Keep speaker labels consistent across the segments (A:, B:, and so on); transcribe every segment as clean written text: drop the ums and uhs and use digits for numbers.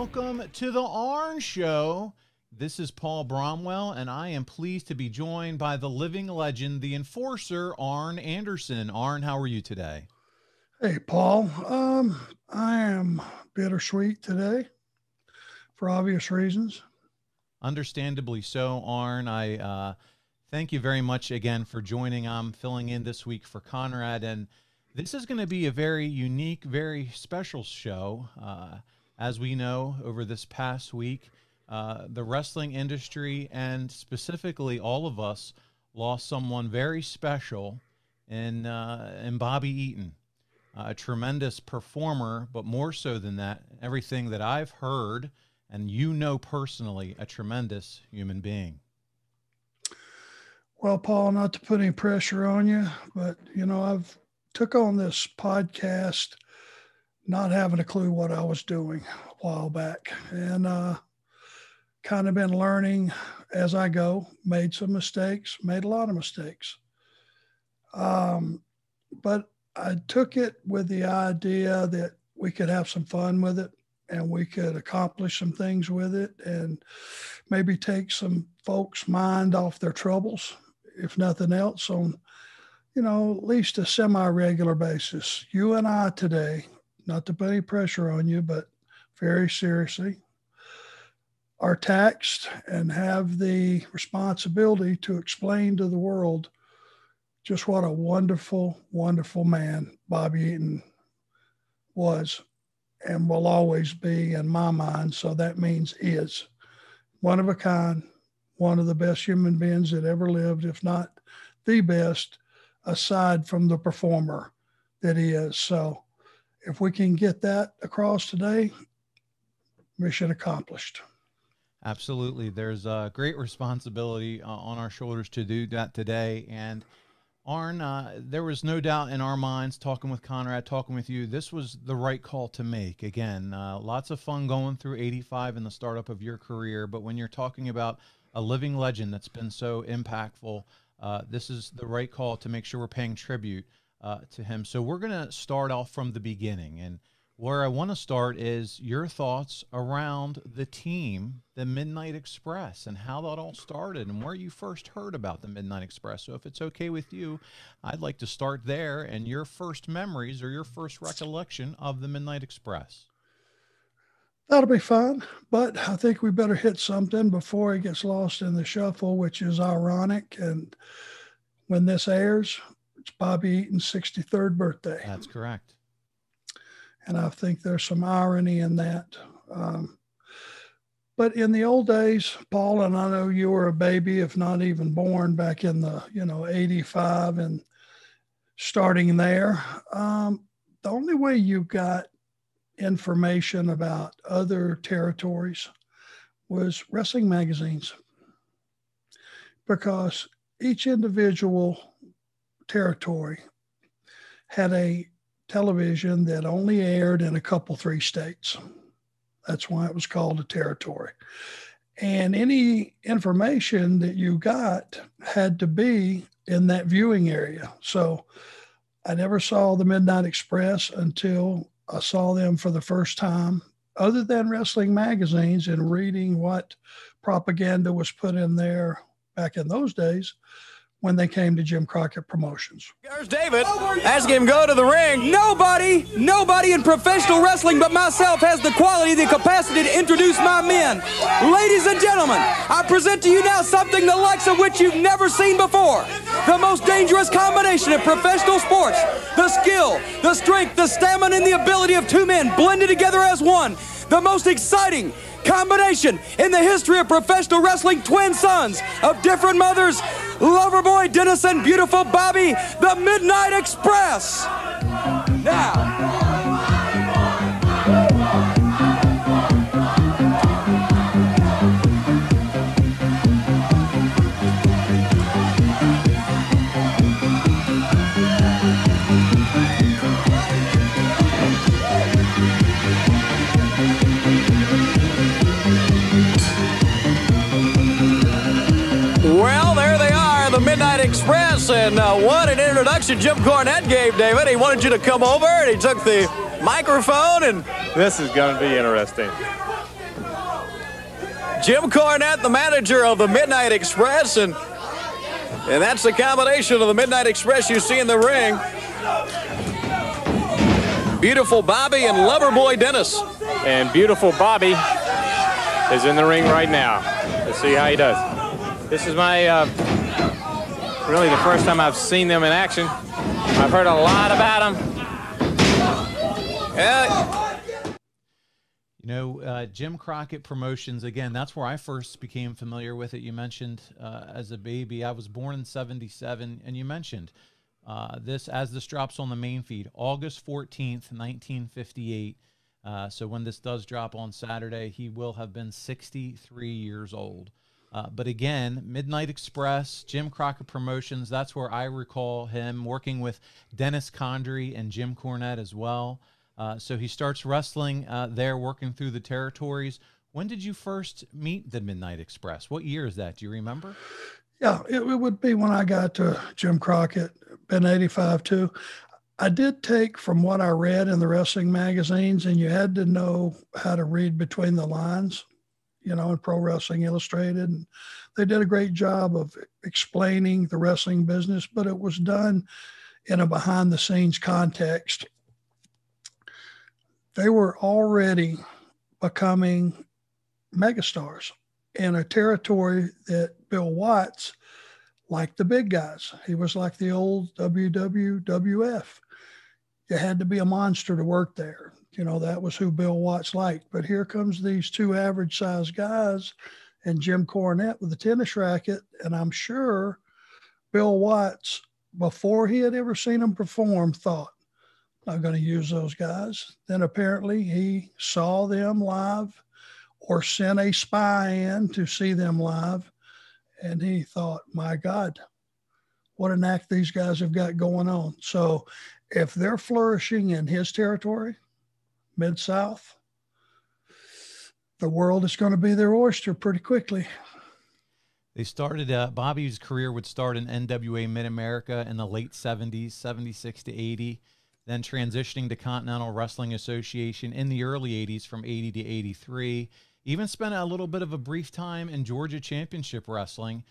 A: Welcome to the ARN Show. This is Paul Bromwell, and I am pleased to be joined by the living legend, the enforcer, ARN Anderson. ARN, how are you today?
B: Hey, Paul. I am bittersweet today for obvious reasons.
A: Understandably so, ARN. I thank you very much again for joining. I'm filling in this week for Conrad, and this is going to be a very unique, very special show. As we know, over this past week, the wrestling industry and specifically all of us lost someone very special in Bobby Eaton, a tremendous performer, but more so than that, everything that I've heard and you know personally, a tremendous human being.
B: Well, Paul, not to put any pressure on you, but, you know, I've took on this podcast not having a clue what I was doing a while back, and kind of been learning as I go, made some mistakes, made a lot of mistakes. But I took it with the idea that we could have some fun with it and we could accomplish some things with it and maybe take some folks' mind off their troubles, if nothing else, on, you know, at least a semi-regular basis. You and I today, not to put any pressure on you, but very seriously, are taxed and have the responsibility to explain to the world just what a wonderful, wonderful man Bobby Eaton was and will always be in my mind. So that means is one of a kind, one of the best human beings that ever lived, if not the best, aside from the performer that he is. So if we can get that across today, mission accomplished.
A: Absolutely. There's a great responsibility on our shoulders to do that today. And ARN, there was no doubt in our minds, talking with Conrad, talking with you, this was the right call to make. Again, lots of fun going through 85 in the startup of your career. But when you're talking about a living legend that's been so impactful, this is the right call to make sure we're paying tribute to him. So we're going to start off from the beginning. And where I want to start is your thoughts around the team, the Midnight Express, and how that all started and where you first heard about the Midnight Express. So if it's okay with you, I'd like to start there and your first memories or your first recollection of the Midnight Express.
B: That'll be fun, but I think we better hit something before it gets lost in the shuffle, which is ironic. And when this airs, it's Bobby Eaton's 63rd birthday.
A: That's correct.
B: And I think there's some irony in that. But in the old days, Paul, and I know you were a baby, if not even born back in the, 85 and starting there. The only way you got information about other territories was wrestling magazines, because each individual territory had a television that only aired in a couple, 3 states. That's why it was called a territory. And any information that you got had to be in that viewing area. So I never saw the Midnight Express until I saw them for the first time, other than wrestling magazines and reading what propaganda was put in there back in those days when they came to Jim Crockett Promotions.
C: There's David. Ask him go to the ring. Nobody in professional wrestling but myself has the quality, the capacity to introduce my men. Ladies and gentlemen, I present to you now something the likes of which you've never seen before. The most dangerous combination of professional sports. The skill, the strength, the stamina, and the ability of 2 men blended together as one. The most exciting combination in the history of professional wrestling. Twin sons of different mothers, Loverboy Dennis and beautiful Bobby, the Midnight Express. Now. Well, there they are, the Midnight Express, and what an introduction Jim Cornette gave, David. He wanted you to come over, and he took the microphone, and
D: this is going to be interesting. Jim Cornette, the manager of the Midnight Express, and that's the combination of the Midnight Express you see in the ring. Beautiful Bobby and Loverboy Dennis.
E: And beautiful Bobby is in the ring right now. Let's see how he does. This is my really the first time I've seen them in action. I've heard a lot about them.
A: You know, Jim Crockett Promotions, again, that's where I first became familiar with it. You mentioned as a baby, I was born in '77, and you mentioned this as this drops on the main feed, August 14th, 1958. So when this does drop on Saturday, he will have been 63 years old. But again, Midnight Express, Jim Crockett Promotions, that's where I recall him working with Dennis Condrey and Jim Cornette as well. So he starts wrestling there, working through the territories. When did you first meet the Midnight Express? What year is that? Do you remember?
B: Yeah, it would be when I got to Jim Crockett, been 85 too. I did take from what I read in the wrestling magazines, and you had to know how to read between the lines, you know, in Pro Wrestling Illustrated. And they did a great job of explaining the wrestling business, but it was done in a behind the scenes context. They were already becoming megastars in a territory that Bill Watts liked the big guys. He was like the old WWF. You had to be a monster to work there. You know, that was who Bill Watts liked. But here comes these two average sized guys and Jim Cornette with a tennis racket. And I'm sure Bill Watts, before he had ever seen them perform, thought, I'm going to use those guys. Then apparently he saw them live or sent a spy in to see them live. And he thought, my God, what an act these guys have got going on. So if they're flourishing in his territory, Mid-South, the world is going to be their oyster pretty quickly.
A: They started, Bobby's career would start in NWA Mid-America in the late 70s, 76 to 80, then transitioning to Continental Wrestling Association in the early 80s from 80 to 83. Even spent a little bit of a brief time in Georgia Championship Wrestling,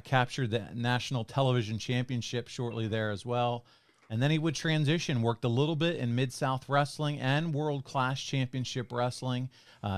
A: captured the National Television Championship shortly there as well. And then he would transition, worked a little bit in Mid-South Wrestling and World Class Championship Wrestling.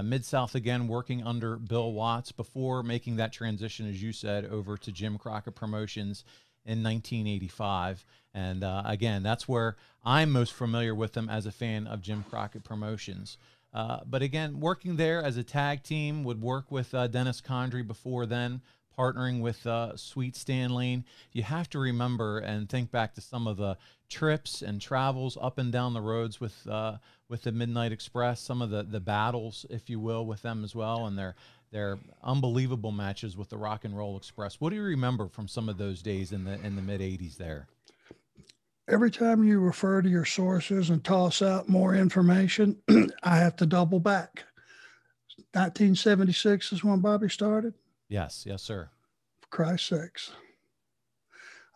A: Mid-South, again, working under Bill Watts before making that transition, as you said, over to Jim Crockett Promotions in 1985. And again, that's where I'm most familiar with him as a fan of Jim Crockett Promotions. But again, working there as a tag team, would work with Dennis Condrey before then, partnering with Sweet Stan Lane. You have to remember and think back to some of the trips and travels up and down the roads with the Midnight Express, some of the battles, if you will, with them as well, and their unbelievable matches with the Rock and Roll Express. What do you remember from some of those days in the mid 80s there?
B: Every time you refer to your sources and toss out more information, I have to double back. 1976 is when Bobby started?
A: Yes, yes, sir.
B: For Christ's sakes.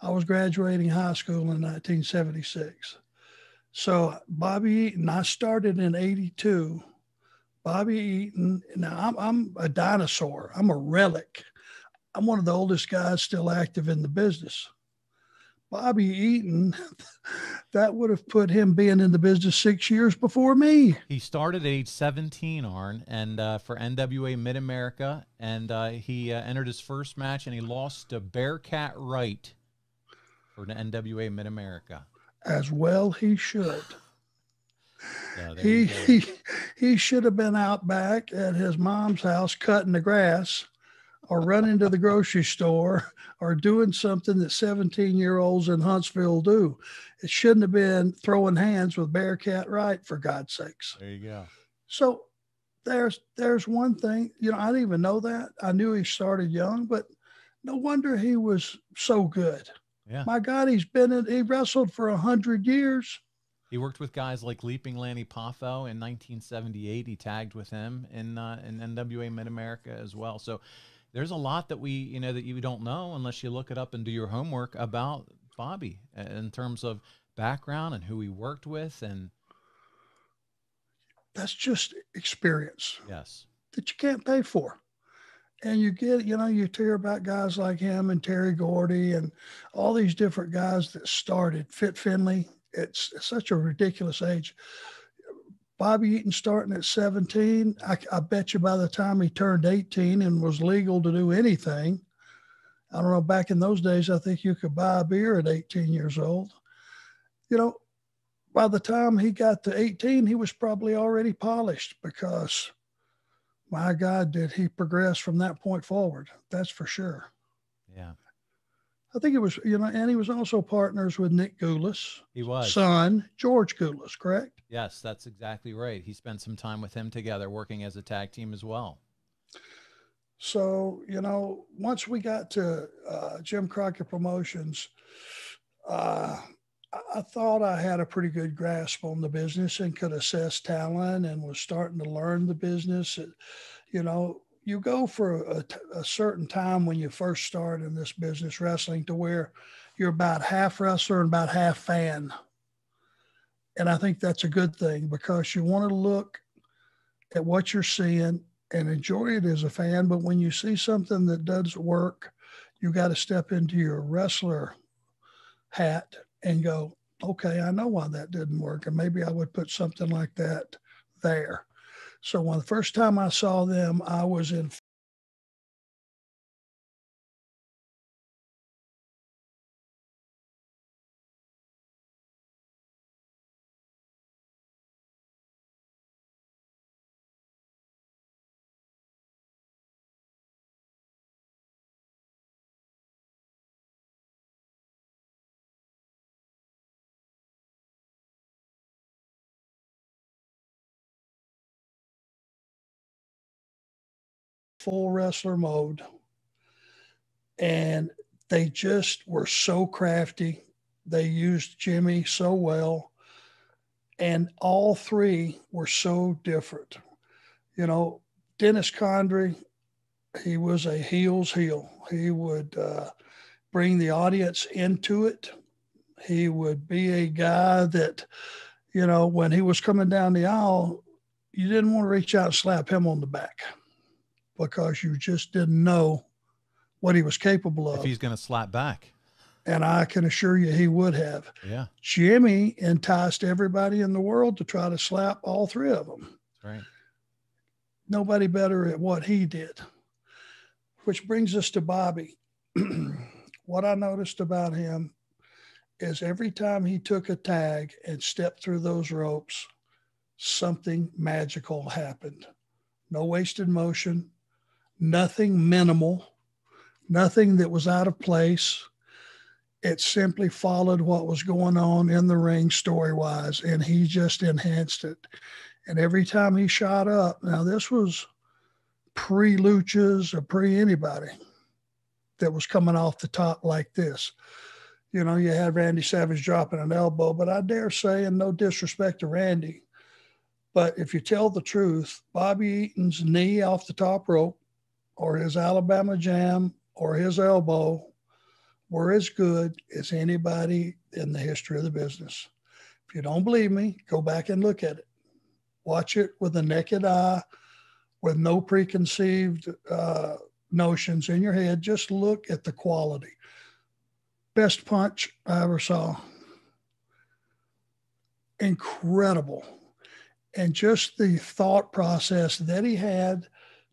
B: I was graduating high school in 1976. So Bobby Eaton, I started in 82. Bobby Eaton, now I'm a dinosaur. I'm a relic. I'm one of the oldest guys still active in the business. Bobby Eaton, that would have put him being in the business 6 years before me.
A: He started at age 17, Arn, and for NWA Mid-America, and he entered his first match, and he lost to Bearcat Wright for the NWA Mid-America.
B: As well he should.
A: Yeah,
B: he should have been out back at his mom's house cutting the grass, or running to the grocery store, or doing something that 17-year-olds in Huntsville do. It shouldn't have been throwing hands with Bearcat Wright, for God's sakes.
A: There you go.
B: So there's one thing, you know, I didn't even know that. I knew he started young, but no wonder he was so good.
A: Yeah.
B: My God, he wrestled for 100 years.
A: He worked with guys like Leaping Lanny Poffo in 1978. He tagged with him in NWA Mid-America as well. So there's a lot that that you don't know unless you look it up and do your homework about Bobby in terms of background and who he worked with. And
B: that's just experience.
A: Yes.
B: That you can't pay for. And you get, you know, you hear about guys like him and Terry Gordy and all these different guys that started. Fit Finley, it's such a ridiculous age. Bobby Eaton starting at 17, I bet you by the time he turned 18 and was legal to do anything, I don't know, back in those days, I think you could buy a beer at 18 years old. You know, by the time he got to 18, he was probably already polished because, my God, did he progress from that point forward. That's for sure.
A: Yeah.
B: I think it was, you know, and he was also partners with Nick Goulas.
A: He was.
B: Son, George Goulas, correct?
A: Yes, that's exactly right. He spent some time with him together working as a tag team as well.
B: So, you know, once we got to Jim Crockett Promotions, I thought I had a pretty good grasp on the business and could assess talent and was starting to learn the business. You know, you go for a certain time when you first start in this business wrestling to where you're about half wrestler and about half fan. And I think that's a good thing because you want to look at what you're seeing and enjoy it as a fan. But when you see something that doesn't work, you got to step into your wrestler hat and go, okay, I know why that didn't work. And maybe I would put something like that there. So when the first time I saw them, I was in full wrestler mode. And they just were so crafty. They used Jimmy so well. And all three were so different. You know, Dennis Condrey, he was a heel's heel. He would bring the audience into it. He would be a guy that, you know, when he was coming down the aisle, you didn't want to reach out and slap him on the back because you just didn't know what he was capable of.
A: If he's going to slap back.
B: And I can assure you he would have.
A: Yeah.
B: Jimmy enticed everybody in the world to try to slap all three of them.
A: That's right.
B: Nobody better at what he did. Which brings us to Bobby. What I noticed about him is every time he took a tag and stepped through those ropes, something magical happened. No wasted motion, nothing minimal, nothing that was out of place. It simply followed what was going on in the ring story-wise, and he just enhanced it. And every time he shot up, now this was pre-luchas or pre-anybody that was coming off the top like this. You know, you had Randy Savage dropping an elbow, but I dare say, and no disrespect to Randy, but if you tell the truth, Bobby Eaton's knee off the top rope or his Alabama jam or his elbow were as good as anybody in the history of the business. If you don't believe me, go back and look at it. Watch it with a naked eye, with no preconceived notions in your head. Just look at the quality. Best punch I ever saw. Incredible. And just the thought process that he had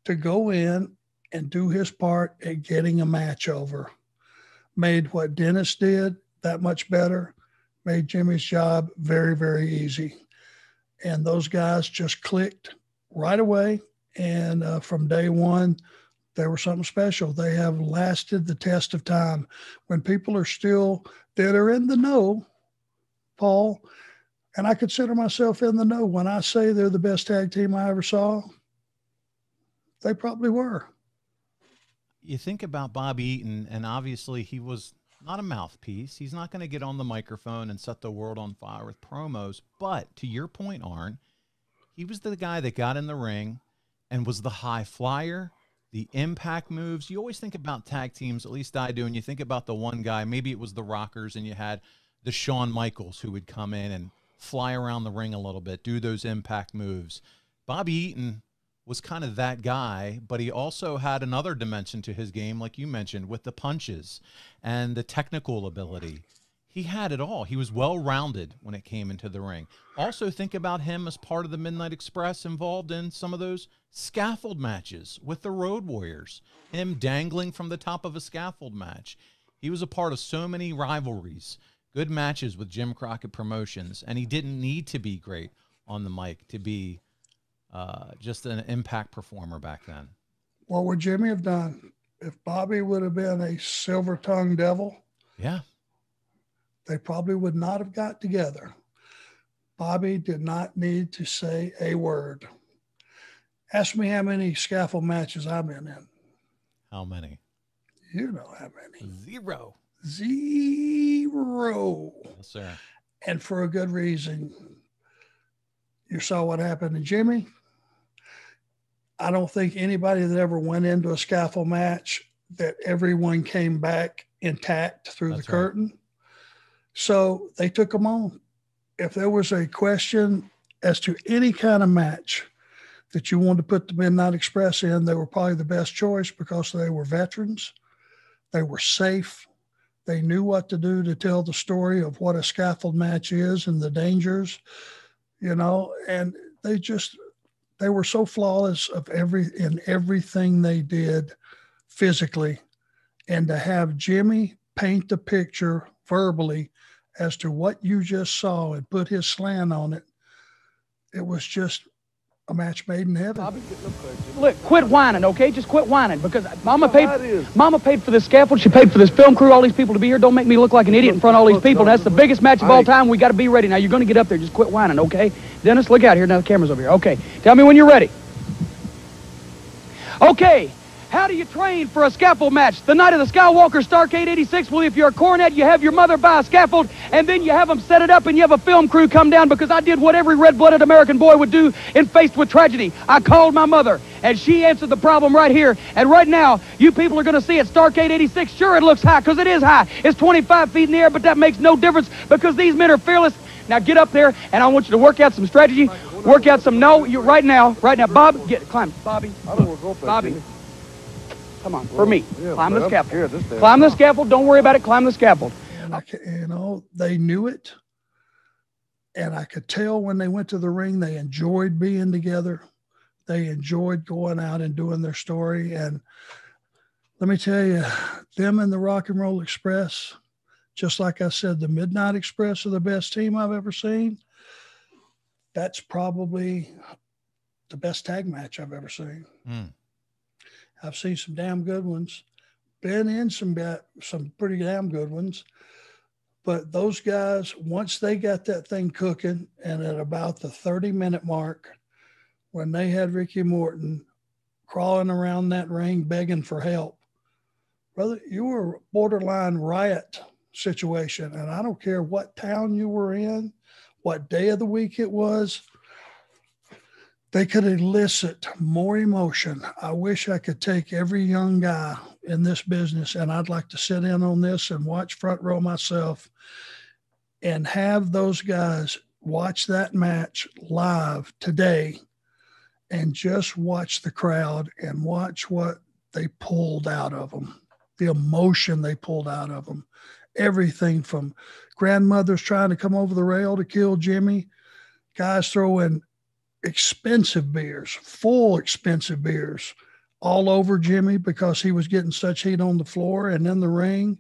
B: to go in and do his part at getting a match over made what Dennis did that much better, made Jimmy's job very, very easy. And those guys just clicked right away. And from day one, they were something special. They have lasted the test of time. When people are still, that are in the know, Paul, and I consider myself in the know when I say they're the best tag team I ever saw, they probably were.
A: You think about Bobby Eaton, and obviously he was not a mouthpiece. He's not going to get on the microphone and set the world on fire with promos. But to your point, Arn, he was the guy that got in the ring and was the high flyer, the impact moves. You always think about tag teams, at least I do, and you think about the one guy, maybe it was the Rockers, and you had the Shawn Michaels who would come in and fly around the ring a little bit, do those impact moves. Bobby Eaton was kind of that guy, but he also had another dimension to his game, like you mentioned, with the punches and the technical ability. He had it all. He was well-rounded when it came into the ring. Also, think about him as part of the Midnight Express, involved in some of those scaffold matches with the Road Warriors, him dangling from the top of a scaffold match. He was a part of so many rivalries, good matches with Jim Crockett Promotions, and he didn't need to be great on the mic to be just an impact performer back then.
B: What would Jimmy have done if Bobby would have been a silver-tongued devil?
A: Yeah.
B: They probably would not have got together. Bobby did not need to say a word. Ask me how many scaffold matches I've been in.
A: How many?
B: You know how many.
A: 0.
B: 0.
A: Yes, sir.
B: And for a good reason. You saw what happened to Jimmy. I don't think anybody that ever went into a scaffold match that everyone came back intact through the curtain. So they took them on. If there was a question as to any kind of match that you wanted to put the Midnight Express in, they were probably the best choice because they were veterans. They were safe. They knew what to do to tell the story of what a scaffold match is and the dangers, you know, and they were so flawless in everything they did physically. And to have Jimmy paint the picture verbally as to what you just saw and put his slant on it, it was just a match made in heaven.
F: Look, quit whining, okay? Just quit whining, because Mama paid for this scaffold. She paid for this film crew, all these people to be here. Don't make me look like an idiot in front of all these people. And that's the biggest match of all time. We got to be ready. Now, you're going to get up there. Just quit whining, okay? Dennis, look out here. Now the camera's over here. Okay, tell me when you're ready. Okay. How do you train for a scaffold match? The night of the Skywalker Starcade 86, well, if you're a cornet, you have your mother buy a scaffold, and then you have them set it up, and you have a film crew come down, because I did what every red-blooded American boy would do in faced with tragedy. I called my mother, and she answered the problem right here. And right now, you people are going to see it. Starcade 86, sure, it looks high, because it is high. It's 25 feet in the air, but that makes no difference, because these men are fearless. Now get up there, and I want you to work out some strategy, work out some, right now, Bob, climb, Bobby, Bobby. Come on, for me. Climb the scaffold. Climb the scaffold. Don't worry about it. Climb the scaffold.
B: And they knew it. And I could tell when they went to the ring, they enjoyed being together. They enjoyed going out and doing their story. And let me tell you, them and the Rock and Roll Express, just like I said, the Midnight Express are the best team I've ever seen. That's probably the best tag match I've ever seen. I've seen some damn good ones, been in some pretty damn good ones. But those guys, once they got that thing cooking, and at about the 30-minute mark, when they had Ricky Morton crawling around that ring begging for help, brother, you were a borderline riot situation. And I don't care what town you were in, what day of the week it was, they could elicit more emotion. I wish I could take every young guy in this business, and I'd like to sit in on this and watch front row myself and have those guys watch that match live today and just watch the crowd and watch what they pulled out of them, the emotion they pulled out of them. Everything from grandmothers trying to come over the rail to kill Jimmy, guys throwing expensive beers, full expensive beers all over Jimmy because he was getting such heat on the floor and in the ring.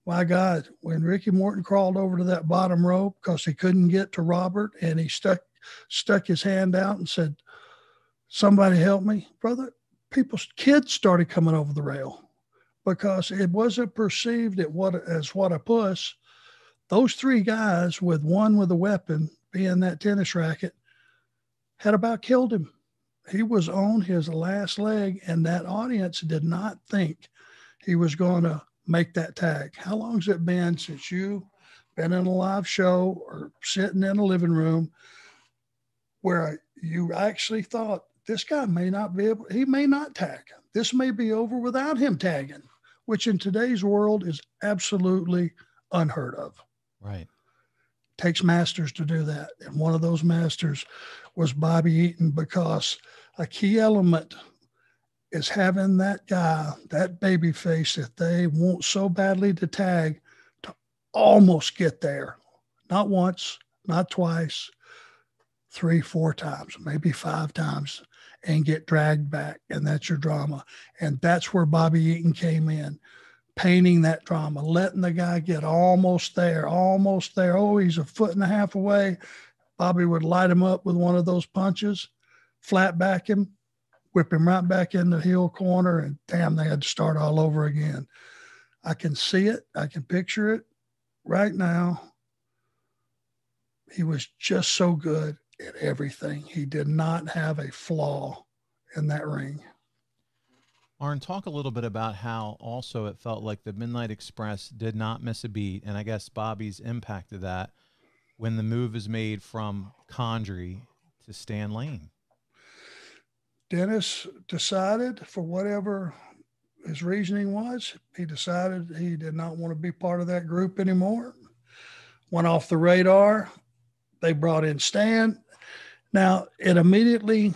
B: My God, when Ricky Morton crawled over to that bottom rope because he couldn't get to Robert, and he stuck his hand out and said, "Somebody help me," brother, kids started coming over the rail because it wasn't perceived as what a puss. Those three guys, with one with a weapon, being that tennis racket, had about killed him. He was on his last leg, and that audience did not think he was going to make that tag. How long has it been since you've been in a live show or sitting in a living room where you actually thought, this guy may not be able, he may not tag. This may be over without him tagging, which in today's world is absolutely unheard of.
A: Right.
B: Takes masters to do that. And one of those masters was Bobby Eaton, because a key element is having that guy, that baby face that they want so badly to tag, to almost get there. Not once, not twice, 3, 4 times, maybe 5 times, and get dragged back. And that's your drama. And that's where Bobby Eaton came in, painting that drama, letting the guy get almost there, almost there. Oh, he's a 1.5 feet away. Bobby would light him up with one of those punches, flat back him, whip him right back in the heel corner, and damn, they had to start all over again. I can see it. I can picture it right now. He was just so good at everything. He did not have a flaw in that ring.
A: Arn, talk a little bit about how also it felt like the Midnight Express did not miss a beat, and I guess Bobby's impact of that when the move is made from Condrey to Stan Lane.
B: Dennis decided, for whatever his reasoning was, he decided he did not want to be part of that group anymore. Went off the radar. They brought in Stan. Now, it immediately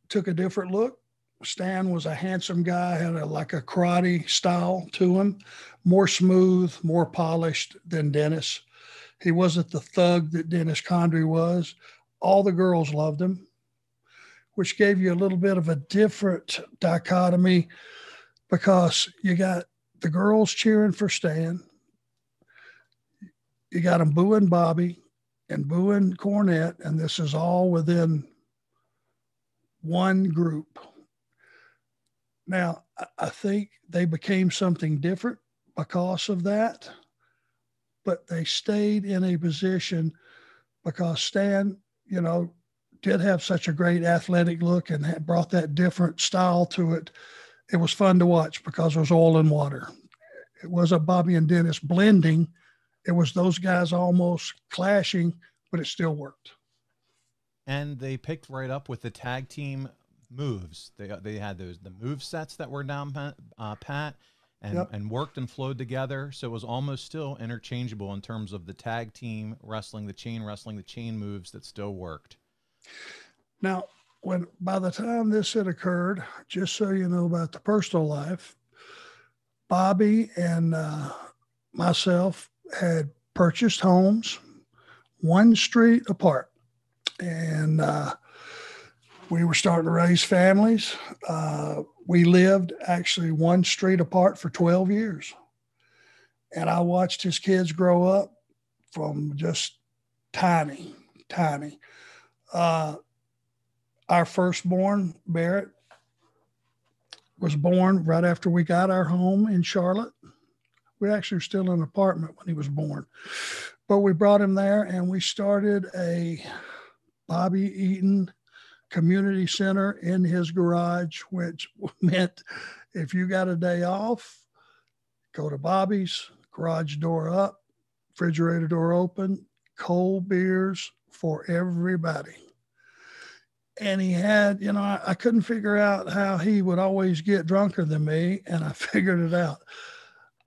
B: took a different look. Stan was a handsome guy, had like a karate style to him, more smooth, more polished than Dennis. He wasn't the thug that Dennis Condrey was. All the girls loved him, which gave you a little bit of a different dichotomy, because you got the girls cheering for Stan. You got them booing Bobby and booing Cornette, and this is all within one group. Now, I think they became something different because of that, but they stayed in a position because Stan, you know, did have such a great athletic look and had brought that different style to it. It was fun to watch because it was oil and water. It wasn't Bobby and Dennis blending. It was those guys almost clashing, but it still worked.
A: And they picked right up with the tag team moves. They had the move sets that were down pat and,
B: yep,
A: and worked and flowed together. So it was almost still interchangeable in terms of the tag team wrestling, the chain moves that still worked.
B: Now, by the time this had occurred, just so you know about the personal life, Bobby and myself had purchased homes 1 street apart, and we were starting to raise families. We lived actually 1 street apart for 12 years. And I watched his kids grow up from just tiny. Our firstborn, Barrett, was born right after we got our home in Charlotte. We actually were still in an apartment when he was born. But we brought him there, and we started a Bobby Eaton community center in his garage, which meant if you got a day off, go to Bobby's, garage door up, refrigerator door open, cold beers for everybody. And he had, you know, I couldn't figure out how he would always get drunker than me, and I figured it out.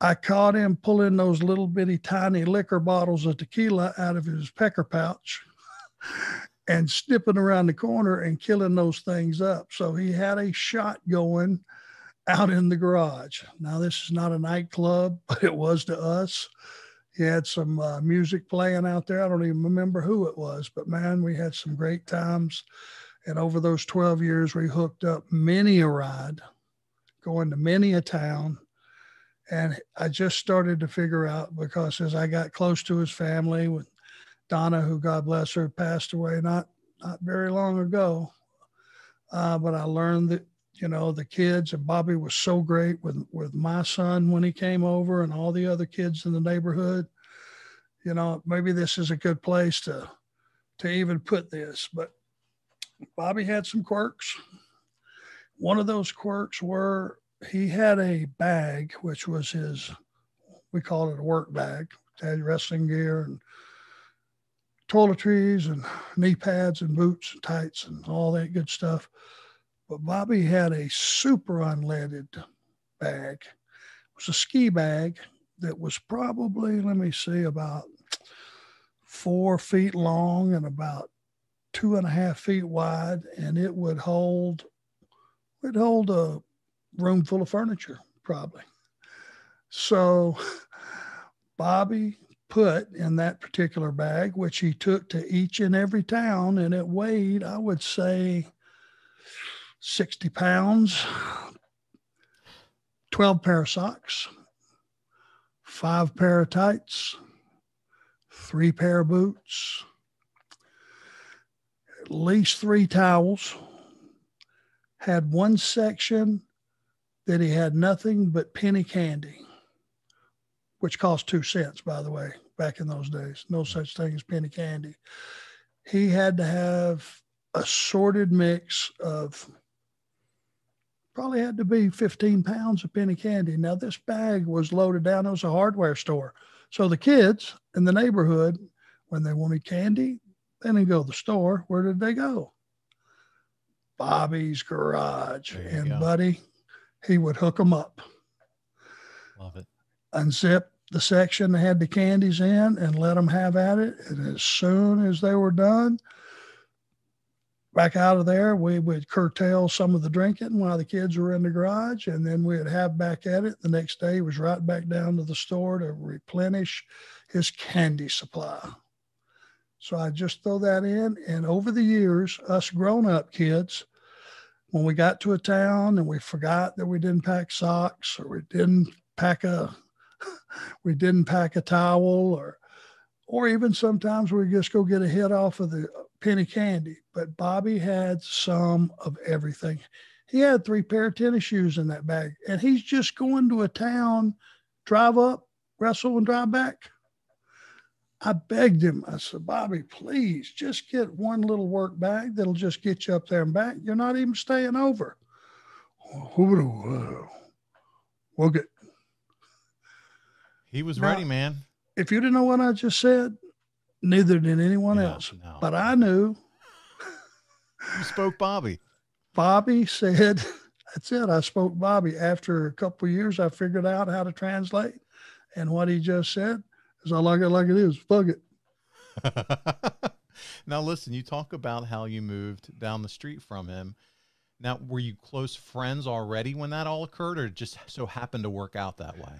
B: I caught him pulling those little bitty tiny liquor bottles of tequila out of his pecker pouch and snipping around the corner and killing those things up. So he had a shot going out in the garage. Now, this is not a nightclub, but it was to us. He had some music playing out there. I don't even remember who it was, but man, we had some great times. And over those 12 years, we hooked up many a ride, going to many a town. And I just started to figure out, because as I got close to his family, with Donna, who, God bless her, passed away not very long ago. But I learned that, you know, the kids, and Bobby was so great with my son when he came over and all the other kids in the neighborhood. You know, maybe this is a good place to even put this, but Bobby had some quirks. One of those quirks were he had a bag, which was his, we called it a work bag. It had wrestling gear and toiletries and knee pads and boots and tights and all that good stuff. But Bobby had a super unleaded bag. It was a ski bag that was probably, let me see, about 4 feet long and about 2.5 feet wide, and it would hold a room full of furniture, probably. So Bobby put in that particular bag, which he took to each and every town, and it weighed, I would say, 60 pounds, 12 pair of socks, 5 pair of tights, 3 pair of boots, at least 3 towels, had one section that he had nothing but penny candy, which cost 2 cents, by the way, back in those days. No such thing as penny candy. He had to have a sorted mix of, probably had to be 15 pounds of penny candy. Now, this bag was loaded down. It was a hardware store. So the kids in the neighborhood, when they wanted candy, they didn't go to the store. Where did they go? Bobby's garage. And
A: go.
B: Buddy, he would hook them up.
A: Love it.
B: Unzip the section that had the candies in and let them have at it. And as soon as they were done, back out of there, we would curtail some of the drinking while the kids were in the garage, and then we'd have back at it. The next day, he was right back down to the store to replenish his candy supply. So I just throw that in. And over the years, us grown-up kids, when we got to a town and we forgot that we didn't pack socks, or we didn't pack a towel, or even sometimes we just go get a hit off of the penny candy. But Bobby had some of everything. He had 3 pair of tennis shoes in that bag, and he's just going to a town, drive up, wrestle, and drive back. I begged him. I said, Bobby, please just get one little work bag that'll just get you up there and back. You're not even staying over. We'll get.
A: He was ready, man.
B: If you didn't know what I just said, neither did anyone else.
A: No.
B: But I knew.
A: You spoke Bobby.
B: Bobby said, that's it. I spoke Bobby. After a couple of years, I figured out how to translate. And what he just said is, I like it like it is. Fuck it.
A: Now, listen, you talk about how you moved down the street from him. Now, were you close friends already when that all occurred, or it just so happened to work out that way?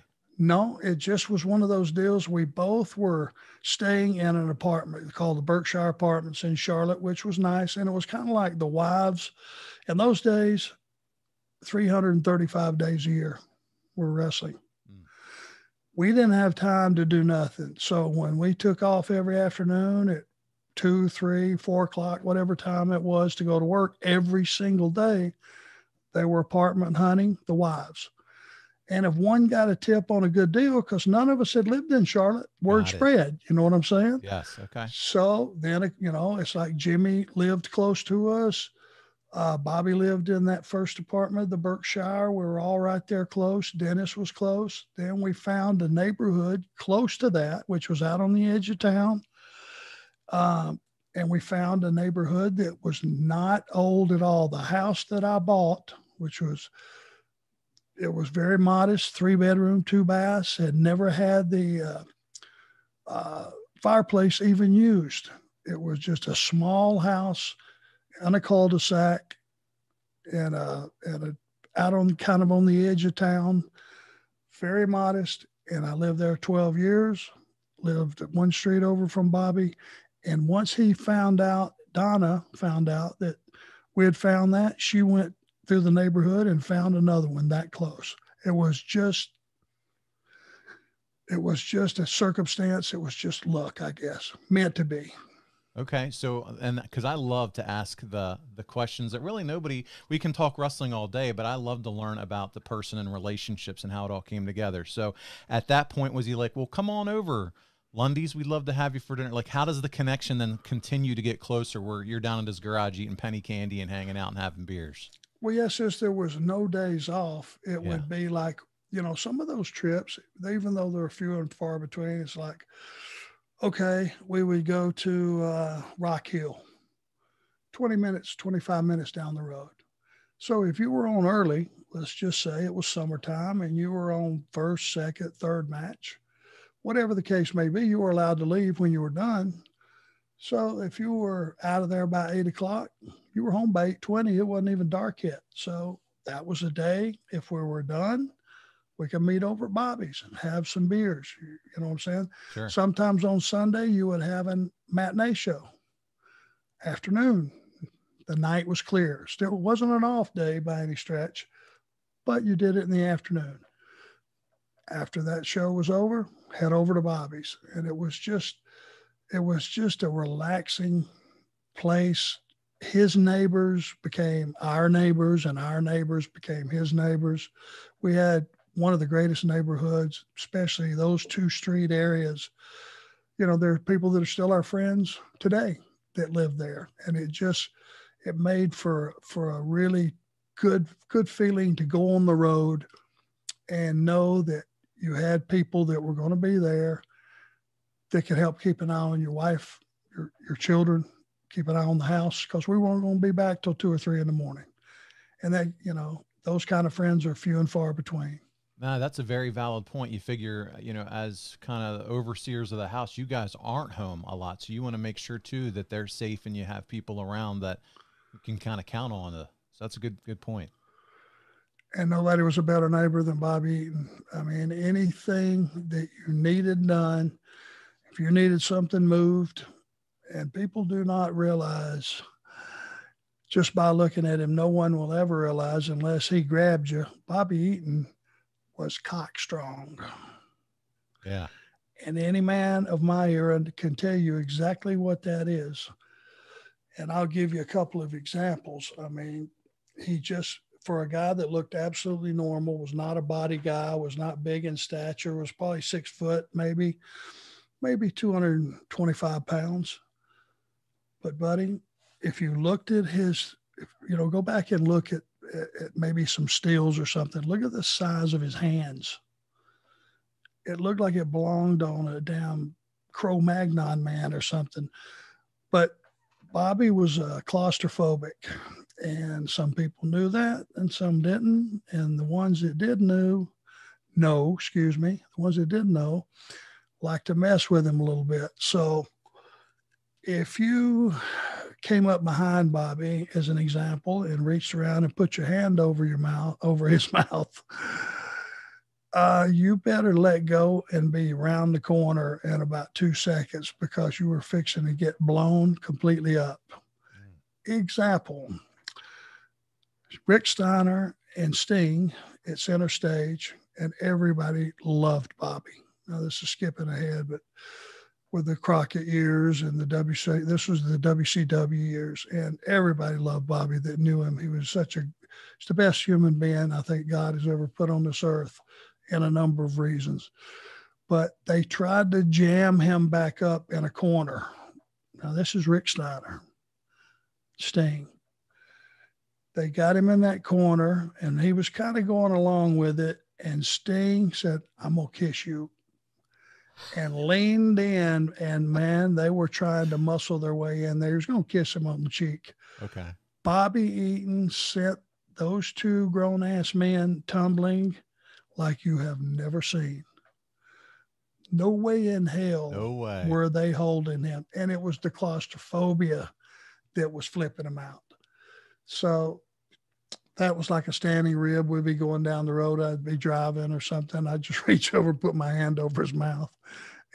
B: No, it just was one of those deals. We both were staying in an apartment called the Berkshire Apartments in Charlotte, which was nice. And it was kind of like the wives in those days, 335 days a year were wrestling. We didn't have time to do nothing. So when we took off every afternoon at 2, 3, 4 o'clock, whatever time it was to go to work every single day, they were apartment hunting the wives. And if one got a tip on a good deal, because none of us had lived in Charlotte, word spread. You know what I'm saying?
A: Yes. Okay.
B: So then, it's like Jimmy lived close to us. Bobby lived in that first apartment, the Berkshire. We were all right there close. Dennis was close. Then we found a neighborhood close to that, which was out on the edge of town. And we found a neighborhood that was not old at all. The house that I bought, it was very modest, 3-bedroom, 2 baths, had never had the fireplace even used. It was just a small house on a cul-de-sac and out on kind of on the edge of town, very modest. And I lived there 12 years, lived one street over from Bobby. And once Donna found out that we had found that, she went through the neighborhood and found another one that close. It was just a circumstance. It was just luck, I guess, meant to be.
A: Okay. So, and because I love to ask the questions that really we can talk wrestling all day, but I love to learn about the person and relationships and how it all came together. So at that point, was he like, well, come on over, Lundy's, we'd love to have you for dinner. Like, how does the connection then continue to get closer where you're down in his garage eating penny candy and hanging out and having beers?
B: Well, yes, since there was no days off, it would be like, some of those trips, even though they're few and far between, it's like, okay, we would go to Rock Hill, 20 minutes, 25 minutes down the road. So if you were on early, let's just say it was summertime and you were on first, second, third match, whatever the case may be, you were allowed to leave when you were done. So if you were out of there by 8 o'clock, you were home by 8:20. It wasn't even dark yet. So that was a day. If we were done, we could meet over at Bobby's and have some beers. You know what I'm saying?
A: Sure.
B: Sometimes on Sunday, you would have a matinee show. Afternoon, the night was clear. Still wasn't an off day by any stretch, but you did it in the afternoon. After that show was over, head over to Bobby's. And it was just a relaxing place. His neighbors became our neighbors, and our neighbors became his neighbors. We had one of the greatest neighborhoods, especially those 2 street areas. You know, there are people that are still our friends today that live there. And it made for a really good feeling to go on the road and know that you had people that were going to be there that could help keep an eye on your wife, your children, keep an eye on the house, because we weren't going to be back till 2 or 3 in the morning. And that, you know, those kind of friends are few and far between.
A: No, that's a very valid point. You figure, you know, as kind of overseers of the house, you guys aren't home a lot. So you want to make sure too that they're safe and you have people around that you can kind of count on. So that's a good point.
B: And nobody was a better neighbor than Bobby Eaton. I mean, anything that you needed done, if you needed something moved, and people do not realize, just by looking at him, no one will ever realize unless he grabbed you. Bobby Eaton was cock strong.
A: Yeah.
B: And any man of my era can tell you exactly what that is. And I'll give you a couple of examples. I mean, he just, for a guy that looked absolutely normal, was not a body guy, was not big in stature, was probably 6 foot, maybe 225 pounds. But buddy, if you looked at go back and look at maybe some stills or something, look at the size of his hands. It looked like it belonged on a damn Cro-Magnon man or something. But Bobby was claustrophobic, and some people knew that and some didn't. And the ones that did the ones that didn't know liked to mess with him a little bit. So if you came up behind Bobby, as an example, and reached around and put your hand over his mouth, you better let go and be around the corner in about 2 seconds, because you were fixing to get blown completely up. Example, Rick Steiner and Sting at center stage, and everybody loved Bobby. Now, this is skipping ahead, but with the Crockett years and this was the WCW years, and everybody loved Bobby that knew him. He was he's the best human being I think God has ever put on this earth, in a number of reasons. But they tried to jam him back up in a corner. Now, this is Rick Steiner, Sting. They got him in that corner, and he was kind of going along with it. And Sting said, "I'm going to kiss you," and leaned in, and man, they were trying to muscle their way in there. He was going to kiss him on the cheek.
A: Okay.
B: Bobby Eaton sent those 2 grown-ass men tumbling like you have never seen. No way in hell were they holding him. And it was the claustrophobia that was flipping him out. So that was like a standing rib. We'd be going down the road. I'd be driving or something. I'd just reach over, put my hand over his mouth,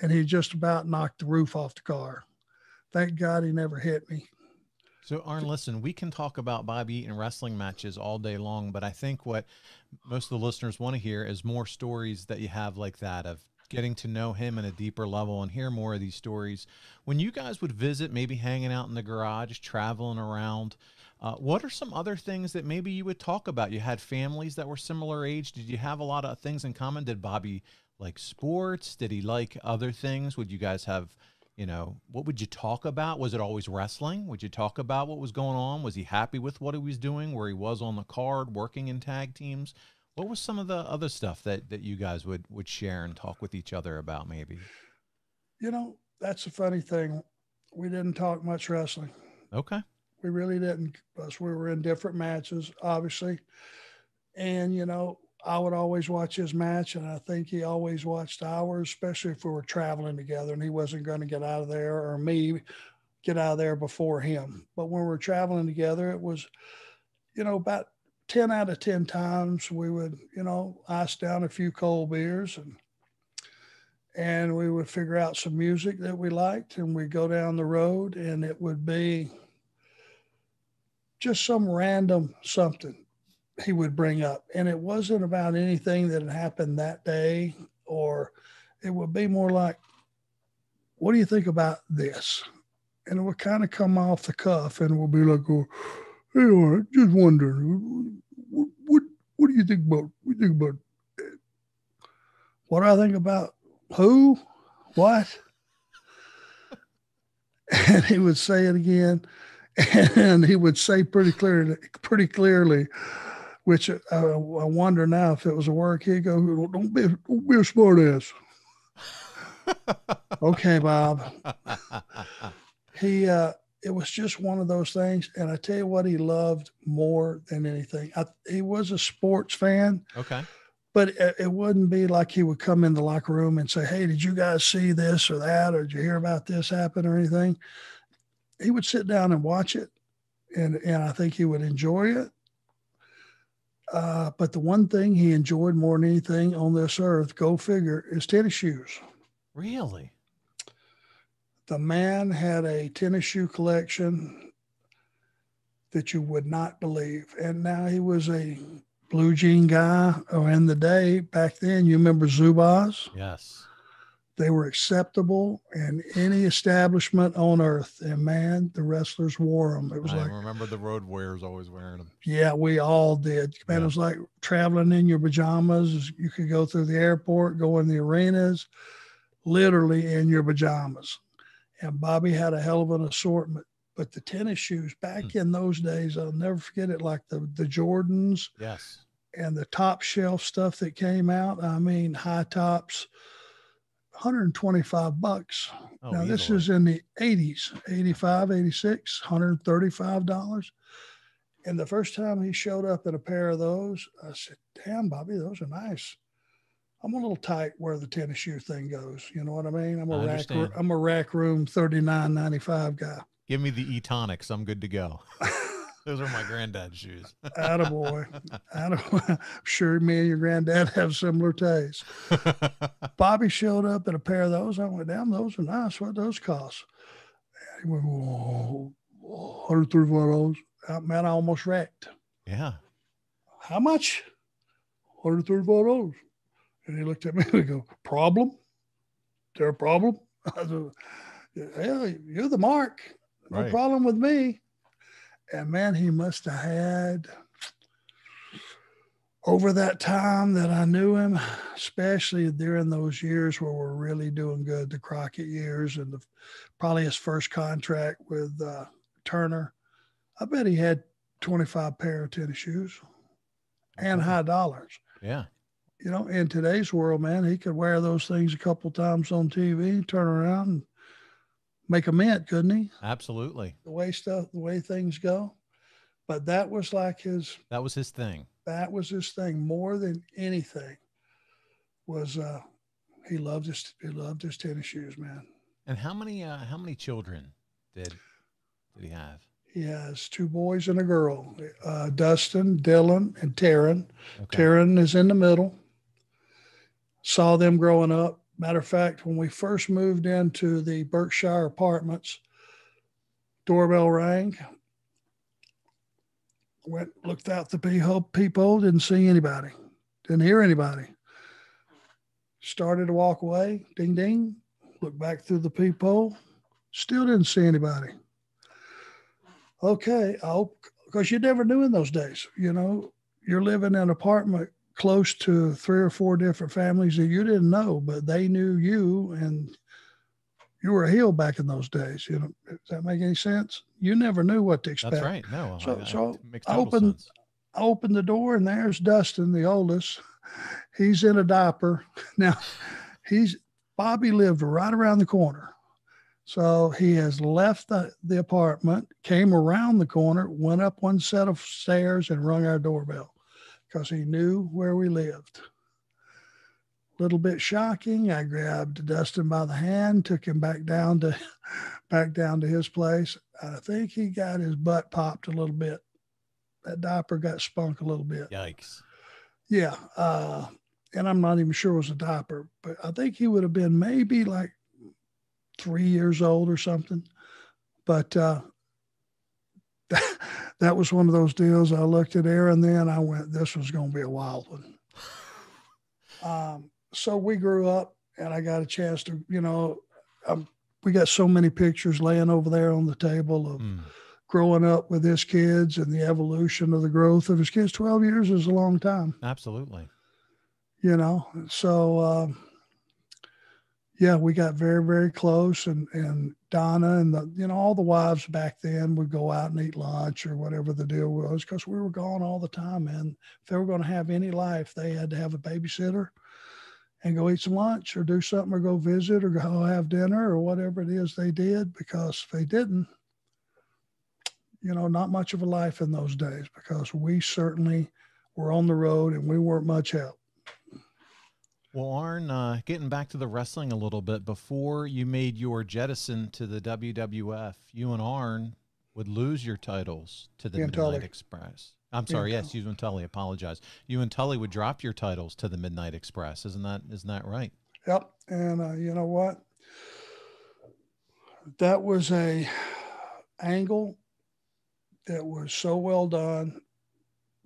B: and he just about knocked the roof off the car. Thank God he never hit me.
A: So, Arn, listen, we can talk about Bobby Eaton wrestling matches all day long, but I think what most of the listeners want to hear is more stories that you have like that, of getting to know him in a deeper level and hear more of these stories. When you guys would visit, maybe hanging out in the garage, traveling around, what are some other things that maybe you would talk about? You had families that were similar age. Did you have a lot of things in common? Did Bobby like sports? Did he like other things? Would you guys have, you know, what would you talk about? Was it always wrestling? Would you talk about what was going on? Was he happy with what he was doing, where he was on the card, working in tag teams? What was some of the other stuff that you guys would share and talk with each other about maybe?
B: You know, that's a funny thing. We didn't talk much wrestling.
A: Okay.
B: We really didn't, because we were in different matches, obviously. And, you know, I would always watch his match, and I think he always watched ours, especially if we were traveling together and he wasn't going to get out of there, or me get out of there before him. But when we were traveling together, it was, about 10 out of 10 times we would, ice down a few cold beers, and we would figure out some music that we liked, and we'd go down the road, and it would be just some random something he would bring up. And it wasn't about anything that had happened that day, or it would be more like, what do you think about this? And it would kind of come off the cuff, and we'll be like, oh, hey, just wondering, what do you think about, what do I think about who, what? And he would say it again, and he would say pretty clearly, which I wonder now if it was a work. He'd go, don't be a smart ass. Okay, Bob. It was just one of those things. And I tell you what he loved more than anything. He was a sports fan.
A: Okay.
B: But it wouldn't be like he would come in the locker room and say, hey, did you guys see this or that? Or did you hear about this happen or anything? He would sit down and watch it. And I think he would enjoy it. But the one thing he enjoyed more than anything on this earth, go figure, is tennis shoes.
A: Really?
B: The man had a tennis shoe collection that you would not believe. And now he was a blue jean guy. Or in the day, back then, you remember Zubaz?
A: Yes.
B: They were acceptable in any establishment on earth. And man, the wrestlers wore them. It was
A: I remember the Road Warriors always wearing them.
B: Yeah, we all did. Man, It was like traveling in your pajamas. You could go through the airport, go in the arenas, literally in your pajamas. And Bobby had a hell of an assortment. But the tennis shoes back in those days, I'll never forget it, like the Jordans.
A: Yes.
B: And the top shelf stuff that came out. I mean, high tops, $125.
A: Oh,
B: now,
A: easily.
B: This is in the 80s, 85, 86, $135. And the first time he showed up in a pair of those, I said, damn, Bobby, those are nice. I'm a little tight where the tennis shoe thing goes. You know what I mean? I'm a rack room $39.95 guy.
A: Give me the Etonics. I'm good to go. Those are my granddad's shoes.
B: Attaboy. I'm sure me and your granddad have similar tastes. Bobby showed up in a pair of those. I went, damn, those are nice. What those cost? And he went, whoa, $135. Man, I almost wrecked.
A: Yeah.
B: How much? $135. And he looked at me and he go, problem? Is there a problem? I said, yeah, you're the mark. No problem with me. And man, he must have had, over that time that I knew him, especially during those years where we're really doing good, the Crockett years and probably his first contract with Turner, I bet he had 25 pair of tennis shoes and high dollars.
A: Yeah.
B: In today's world, man, he could wear those things a couple times on TV, turn around and make a mint, couldn't he?
A: Absolutely.
B: The way things go. But that was like
A: that was his thing.
B: That was his thing more than anything. Was he loved his tennis shoes, man.
A: And how many children did he have?
B: He has 2 boys and a girl, Dustin, Dylan, and Taryn.
A: Okay.
B: Taryn is in the middle. Saw them growing up. Matter of fact, when we first moved into the Berkshire apartments, doorbell rang. Went, looked out the peephole, didn't see anybody. Didn't hear anybody. Started to walk away, ding, ding. Looked back through the peephole, still didn't see anybody. Okay, because you never knew in those days. You're living in an apartment close to 3 or 4 different families that you didn't know, but they knew you, and you were a heel back in those days. Does that make any sense? You never knew what to expect.
A: That's right. No,
B: so
A: it makes
B: I
A: total sense.
B: opened the door, and there's Dustin, the oldest. He's in a diaper. Now, Bobby lived right around the corner. So he has left the apartment, came around the corner, went up one set of stairs, and rung our doorbell. because he knew where we lived. Little bit shocking. I grabbed Dustin by the hand, took him back down to his place. I think he got his butt popped a little bit. That diaper got spunk a little bit.
A: Yikes.
B: Yeah. And I'm not even sure it was a diaper, but I think he would have been maybe like 3 years old or something. But that was one of those deals. I looked at Aaron then, I went, this was going to be a wild one. So we grew up, and I got a chance to, we got so many pictures laying over there on the table of growing up with his kids and the evolution of the growth of his kids. 12 years is a long time.
A: Absolutely.
B: So, yeah, we got very, very close, and Donna and all the wives back then would go out and eat lunch or whatever the deal was, because we were gone all the time. And if they were going to have any life, they had to have a babysitter and go eat some lunch or do something or go visit or go have dinner or whatever it is they did, because if they didn't, not much of a life in those days, because we certainly were on the road and we weren't much help.
A: Well, Arn, getting back to the wrestling a little bit, before you made your jettison to the WWF, you and Arn would lose your titles to the Midnight Express. I'm sorry, yes, you and Tully, apologize. You and Tully would drop your titles to the Midnight Express. Isn't that right?
B: Yep. And you know what? That was a angle that was so well done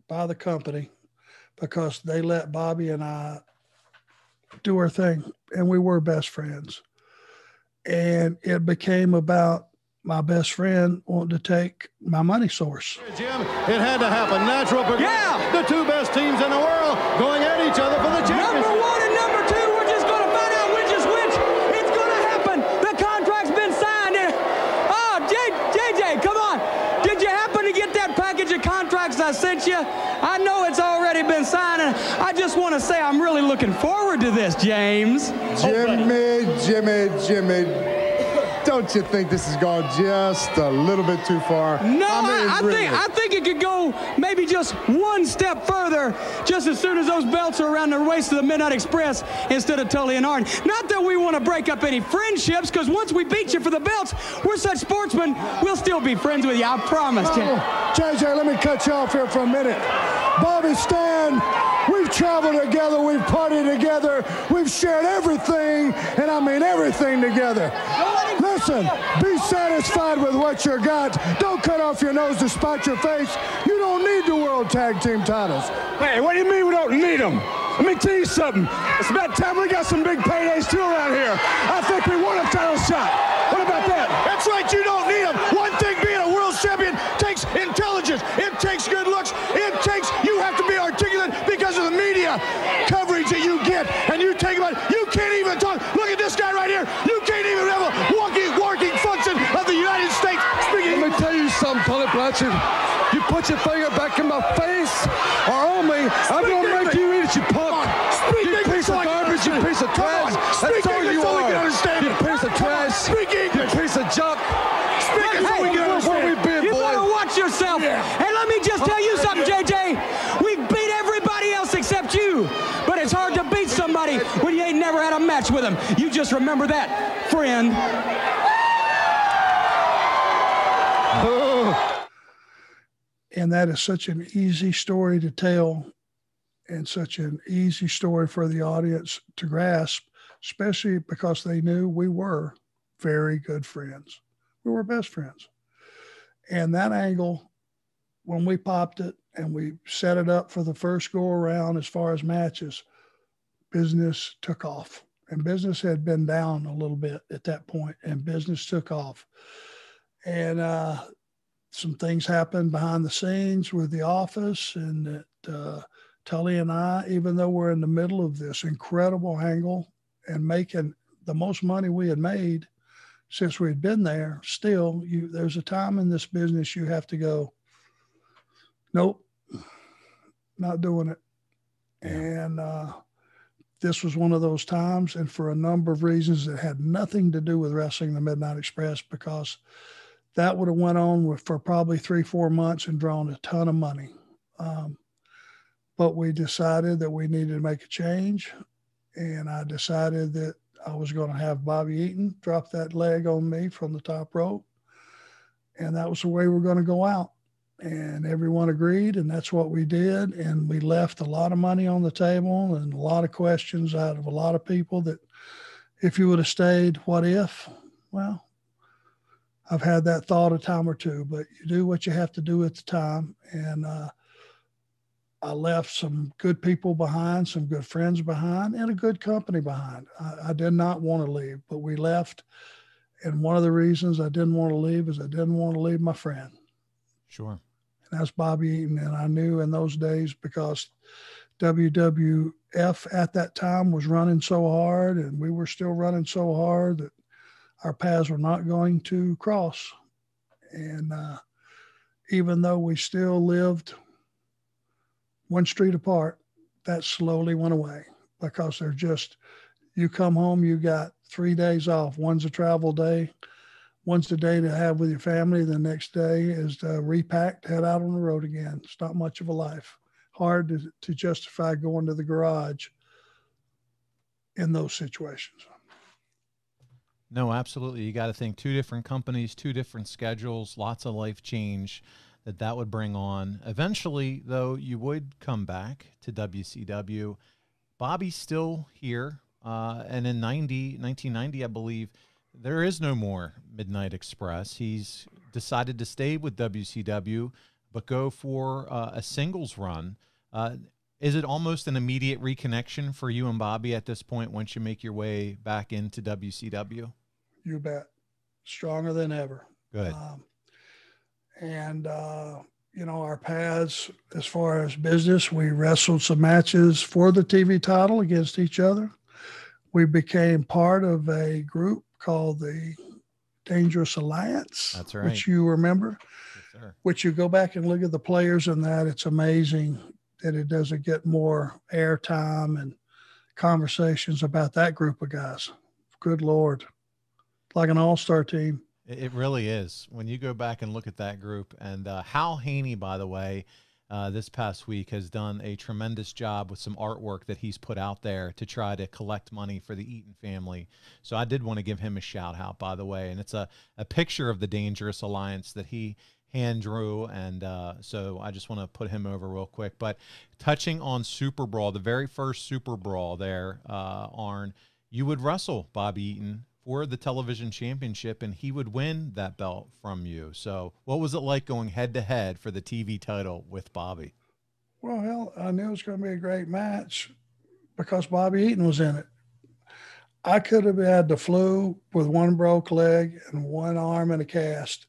B: by the company, because they let Bobby and I do our thing, and we were best friends. And it became about my best friend wanting to take my money source.
G: Jim, it had to happen. Natural progression. Yeah. The two best teams in the world going at each other for the championship.
C: Number one and number two, we're just going to find out which is which. It's going to happen. The contract's been signed. Oh, JJ, come on. Did you happen to get that package of contracts I sent you? I know it's already been signed, and I just want to say I'm really looking forward to this, James.
H: Jimmy. Don't you think this has gone just a little bit too far?
C: No, I think it could go maybe just one step further, just as soon as those belts are around the waist of the Midnight Express instead of Tully and Arn. Not that we want to break up any friendships, because once we beat you for the belts, we're such sportsmen, we'll still be friends with you, I promise.
H: JJ, let me cut you off here for a minute. Bobby, Stan, we've traveled together, we've partied together, we've shared everything, and I mean everything together. Listen, be satisfied with what you got. Don't cut off your nose to spite your face. You don't need the World Tag Team titles.
G: Hey, what do you mean we don't need them? Let me tell you something. It's about time we got some big paydays too around here. I think we want a title shot. What about that? That's right, you don't need them. One thing being a world champion takes intelligence. It takes good looks. You have to be articulate because of the media coverage that you get. And you take about, you can't even talk. Look at this guy right here. You can't even have a working function of the United States. Let me tell you something, Tully Blanchard. You put your finger back in my face or on me, I'm going to make you eat it, you punk. You piece of garbage, you piece of trash. That's all you are. You piece of trash. You piece of junk.
C: You better watch yourself. And let me just tell you something, JJ. We beat everybody else except you. But it's hard to beat somebody when you ain't never had a match with them. You just remember that, friend.
B: And that is such an easy story to tell, and such an easy story for the audience to grasp, especially because they knew we were very good friends. We were best friends. And that angle, when we popped it and we set it up for the first go around as far as matches, business took off. And business had been down a little bit at that point, and business took off. And some things happened behind the scenes with the office, and that Tully and I, even though we're in the middle of this incredible angle and making the most money we had made since we'd been there, still, there's a time in this business you have to go, nope, not doing it. Yeah. And this was one of those times, and for a number of reasons that had nothing to do with wrestling the Midnight Express, because that would have went on for probably 3-4 months and drawn a ton of money. but we decided that we needed to make a change. And I decided that I was going to have Bobby Eaton drop that leg on me from the top rope. And that was the way we're going to go out. And everyone agreed, and that's what we did. And we left a lot of money on the table and a lot of questions out of a lot of people that if you would have stayed, what if? Well, I've had that thought a time or two, but you do what you have to do at the time. And I left some good people behind, some good friends behind, and a good company behind. I did not want to leave, but we left. And one of the reasons I didn't want to leave is I didn't want to leave my friend.
A: Sure.
B: And that's Bobby Eaton. And I knew in those days, because WWF at that time was running so hard and we were still running so hard, that our paths were not going to cross. And even though we still lived one street apart, that slowly went away, because they're just, you come home, you got 3 days off. One's a travel day. One's the day to have with your family. The next day is to repack, head out on the road again. It's not much of a life. Hard to justify going to the garage in those situations.
A: No, absolutely. You got to think 2 different companies, 2 different schedules, lots of life change that would bring on. Eventually, though, you would come back to WCW. Bobby's still here. And in 1990, I believe, there is no more Midnight Express. He's decided to stay with WCW, but go for a singles run. Is it almost an immediate reconnection for you and Bobby at this point once you make your way back into WCW?
B: You bet. Stronger than ever.
A: Good.
B: You know, our paths as far as business, we wrestled some matches for the TV title against each other. We became part of a group called the Dangerous Alliance.
A: That's right.
B: Which you remember.
A: Yes, sir.
B: Which you go back and look at the players in that. It's amazing that it doesn't get more airtime and conversations about that group of guys. Good Lord. Like an all-star team.
A: It really is. When you go back and look at that group, and Hal Haney, by the way, this past week has done a tremendous job with some artwork that he's put out there to try to collect money for the Eaton family. So I did want to give him a shout out, by the way. And it's a picture of the Dangerous Alliance that he hand drew. And so I just want to put him over real quick. But touching on Super Brawl, the very first Super Brawl there, Arn, you would wrestle Bobby Eaton for the television championship, and he would win that belt from you. So what was it like going head-to-head for the TV title with Bobby?
B: Well, hell, I knew it was going to be a great match because Bobby Eaton was in it. I could have had the flu with one broke leg and one arm in a cast,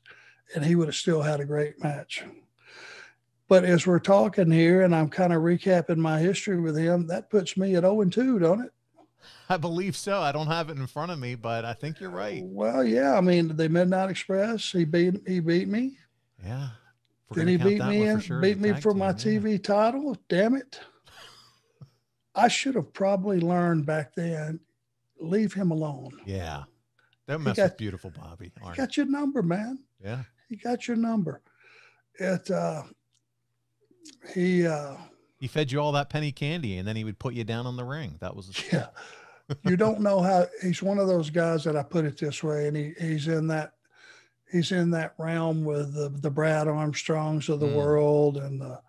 B: and he would have still had a great match. But as we're talking here, and I'm kind of recapping my history with him, that puts me at 0-2, don't it?
A: I believe so. I don't have it in front of me, but I think you're right.
B: Well, yeah. I mean, the Midnight Express, he beat me.
A: Yeah.
B: Then he beat me for my TV title. Damn it. I should have probably learned back then, leave him alone.
A: Yeah. Don't mess with beautiful Bobby.
B: He got your number, man.
A: Yeah.
B: He got your number. He
A: fed you all that penny candy, and then he would put you down on the ring. That was
B: yeah. You don't know how he's one of those guys that I put it this way, and he's in that realm with the Brad Armstrongs of the world, and the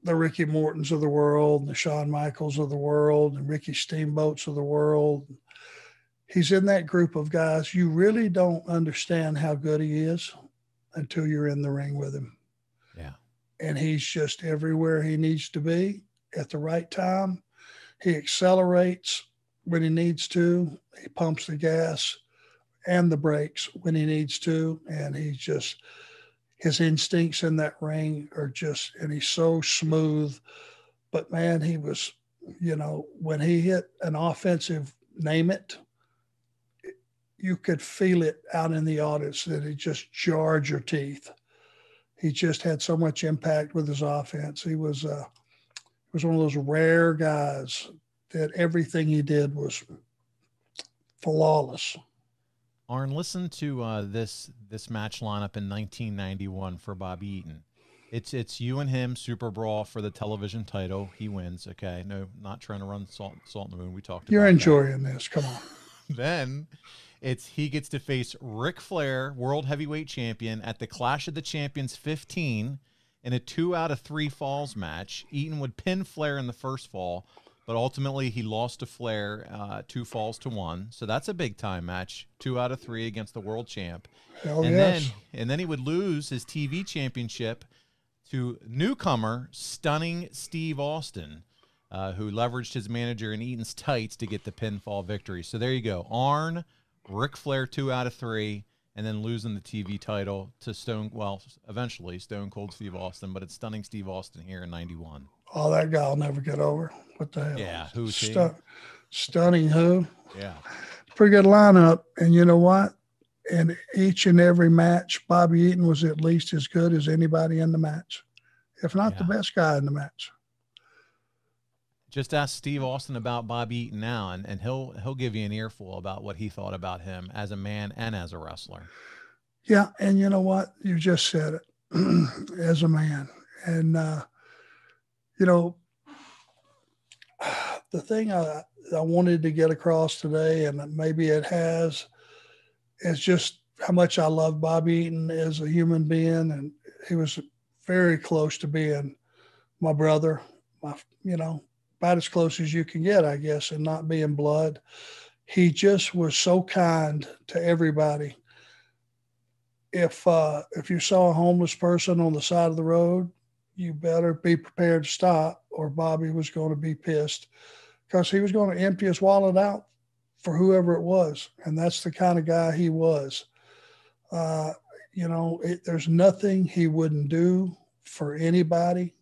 B: Ricky Mortons of the world, and the Shawn Michaels of the world, and Ricky Steamboats of the world. He's in that group of guys. You really don't understand how good he is until you're in the ring with him.
A: Yeah.
B: And he's just everywhere he needs to be at the right time. He accelerates when he needs to. He pumps the gas and the brakes when he needs to. And his instincts in that ring are and he's so smooth. But man, he was, when he hit an offensive, name it, you could feel it out in the audience that it just jarred your teeth. He just had so much impact with his offense. He was one of those rare guys that everything he did was flawless.
A: Arn, listen to this match lineup in 1991 for Bobby Eaton. It's you and him, super brawl for the television title. He wins. Okay, no, not trying to run salt in the moon. We talked.
B: You're
A: about
B: enjoying this. Come on.
A: Then he gets to face Ric Flair, world heavyweight champion, at the Clash of the Champions 15 in a 2 out of 3 falls match. Eaton would pin Flair in the first fall, but ultimately he lost to Flair 2 falls to 1. So that's a big time match, 2 out of 3 against the world champ.
B: Hell yes.
A: Then he would lose his TV championship to newcomer, stunning Steve Austin, who leveraged his manager in Eaton's tights to get the pinfall victory. So there you go. Arn, Ric Flair 2 out of 3, and then losing the TV title to eventually Stone Cold Steve Austin, but it's stunning Steve Austin here in 91.
B: Oh, that guy will never get over. What the hell?
A: Yeah, who's he?
B: Stunning who?
A: Yeah.
B: Pretty good lineup. And you know what? In each and every match, Bobby Eaton was at least as good as anybody in the match, if not the best guy in the match.
A: Just ask Steve Austin about Bobby Eaton now, and he'll give you an earful about what he thought about him as a man and as a wrestler.
B: Yeah, and you know what? You just said it, as a man. And, you know, the thing I wanted to get across today, and maybe it has, is just how much I love Bobby Eaton as a human being. And he was very close to being my brother, about as close as you can get, I guess, and not being blood. He just was so kind to everybody. If you saw a homeless person on the side of the road, you better be prepared to stop, or Bobby was going to be pissed, because he was going to empty his wallet out for whoever it was. And that's the kind of guy he was. There's nothing he wouldn't do for anybody.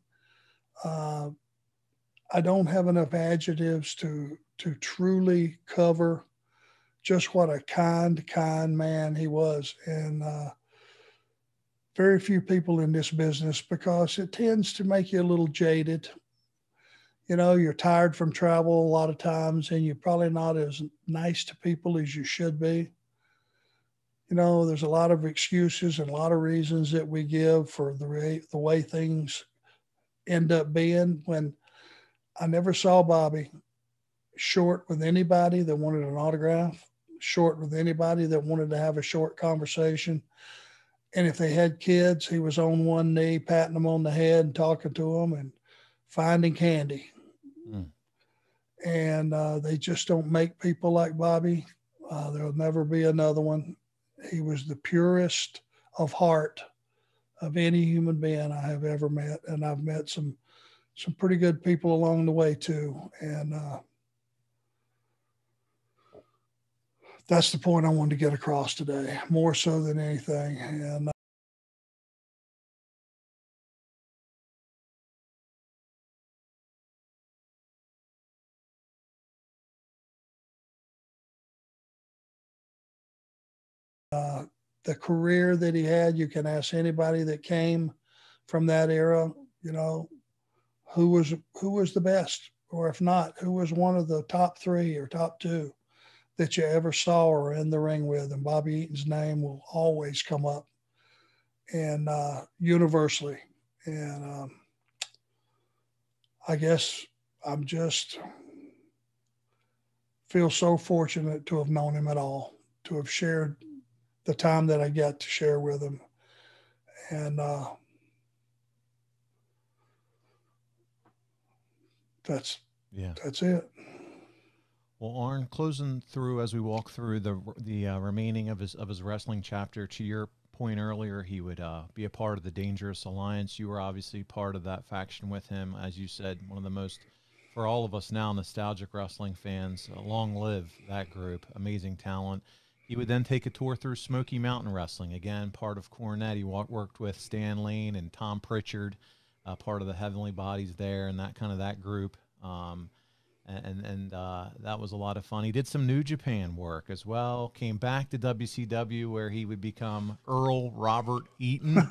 B: I don't have enough adjectives to truly cover just what a kind man he was. And very few people in this business, because it tends to make you a little jaded. You're tired from travel a lot of times, and you're probably not as nice to people as you should be. There's a lot of excuses and a lot of reasons that we give for the way things end up being, when I never saw Bobby short with anybody that wanted an autograph, short with anybody that wanted to have a short conversation. And if they had kids, he was on one knee, patting them on the head and talking to them and finding candy. Mm. And they just don't make people like Bobby. There'll never be another one. He was the purest of heart of any human being I have ever met. And I've met some pretty good people along the way too. And that's the point I wanted to get across today, more so than anything. And the career that he had, you can ask anybody that came from that era, who was the best, or if not, who was one of the top 3 or top 2 that you ever saw or were in the ring with. And Bobby Eaton's name will always come up, and universally. And I guess I'm just feel so fortunate to have known him at all, to have shared the time that I got to share with him. And that's it.
A: Well, Arn, closing through as we walk through the remaining of his wrestling chapter, to your point earlier, he would be a part of the Dangerous Alliance. You were obviously part of that faction with him. As you said, one of the most, for all of us now, nostalgic wrestling fans, long live that group. Amazing talent. He would then take a tour through Smoky Mountain Wrestling, again, part of Cornette. He worked with Stan Lane and Tom Pritchard, part of the Heavenly Bodies there, and that group. That was a lot of fun. He did some New Japan work as well, came back to WCW, where he would become Earl Robert Eaton.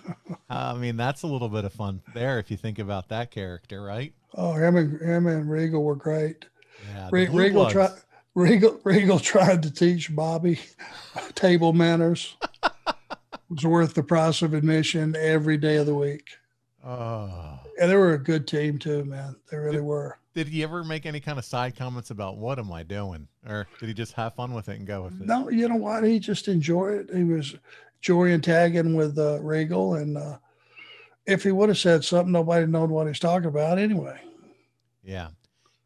A: That's a little bit of fun there if you think about that character, right?
B: Oh, him and Regal were great.
A: Yeah,
B: Regal tried to teach Bobby table manners. It was worth the price of admission every day of the week.
A: Oh.
B: And they were a good team too, man. They really were.
A: Did he ever make any kind of side comments about what am I doing? Or did he just have fun with it and go with it?
B: No, you know what? He just enjoyed it. He was enjoying tagging with Regal. And if he would have said something, nobody known what he's talking about anyway.
A: Yeah.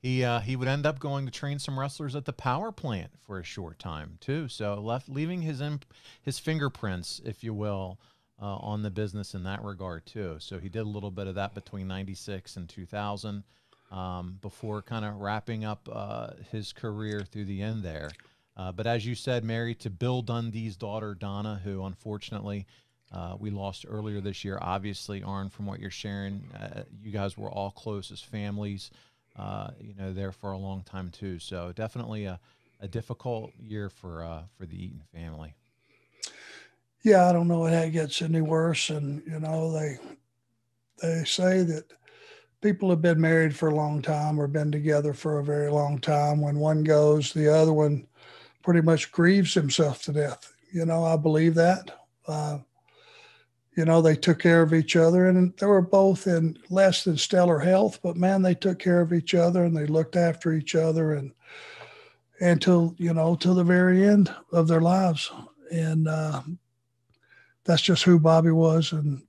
A: He would end up going to train some wrestlers at the power plant for a short time too. So leaving his fingerprints, if you will, on the business in that regard too. So he did a little bit of that between 96 and 2000 before kind of wrapping up his career through the end there. But as you said, married to Bill Dundee's daughter, Donna, who unfortunately we lost earlier this year. Obviously, Arn, from what you're sharing, you guys were all close as families. There for a long time too. So definitely a difficult year for the Eaton family.
B: Yeah, I don't know how it gets any worse. And, they say that people have been married for a long time or been together for a very long time. When one goes, the other one pretty much grieves himself to death. I believe that. They took care of each other, and they were both in less than stellar health, but man, they took care of each other and they looked after each other and till the very end of their lives. And that's just who Bobby was. And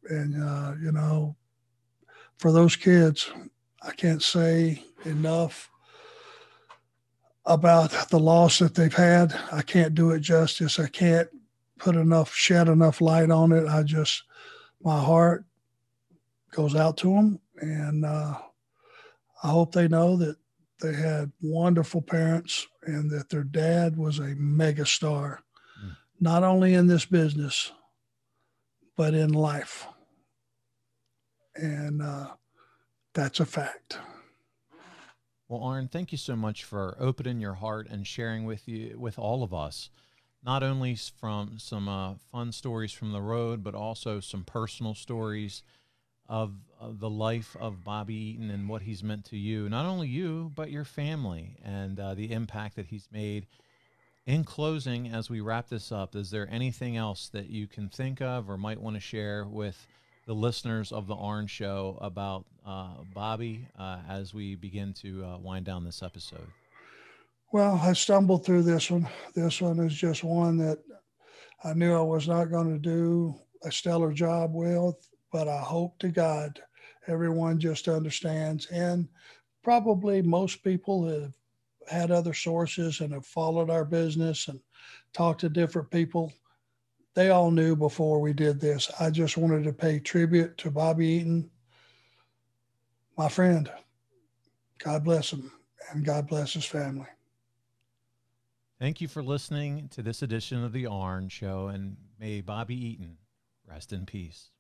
B: for those kids, I can't say enough about the loss that they've had. I can't do it justice. I can't shed enough light on it. My heart goes out to them, and I hope they know that they had wonderful parents and that their dad was a mega star, not only in this business, but in life. And that's a fact.
A: Well, Arn, thank you so much for opening your heart and sharing with all of us, not only from some fun stories from the road, but also some personal stories of the life of Bobby Eaton and what he's meant to you, not only you, but your family, and the impact that he's made. In closing, as we wrap this up, is there anything else that you can think of or might want to share with the listeners of the ARN Show about Bobby as we begin to wind down this episode?
B: Well, I stumbled through this one. This one is just one that I knew I was not going to do a stellar job with, but I hope to God everyone just understands. And probably most people have had other sources and have followed our business and talked to different people. They all knew before we did this. I just wanted to pay tribute to Bobby Eaton, my friend. God bless him, and God bless his family.
A: Thank you for listening to this edition of the ARN Show, and may Bobby Eaton rest in peace.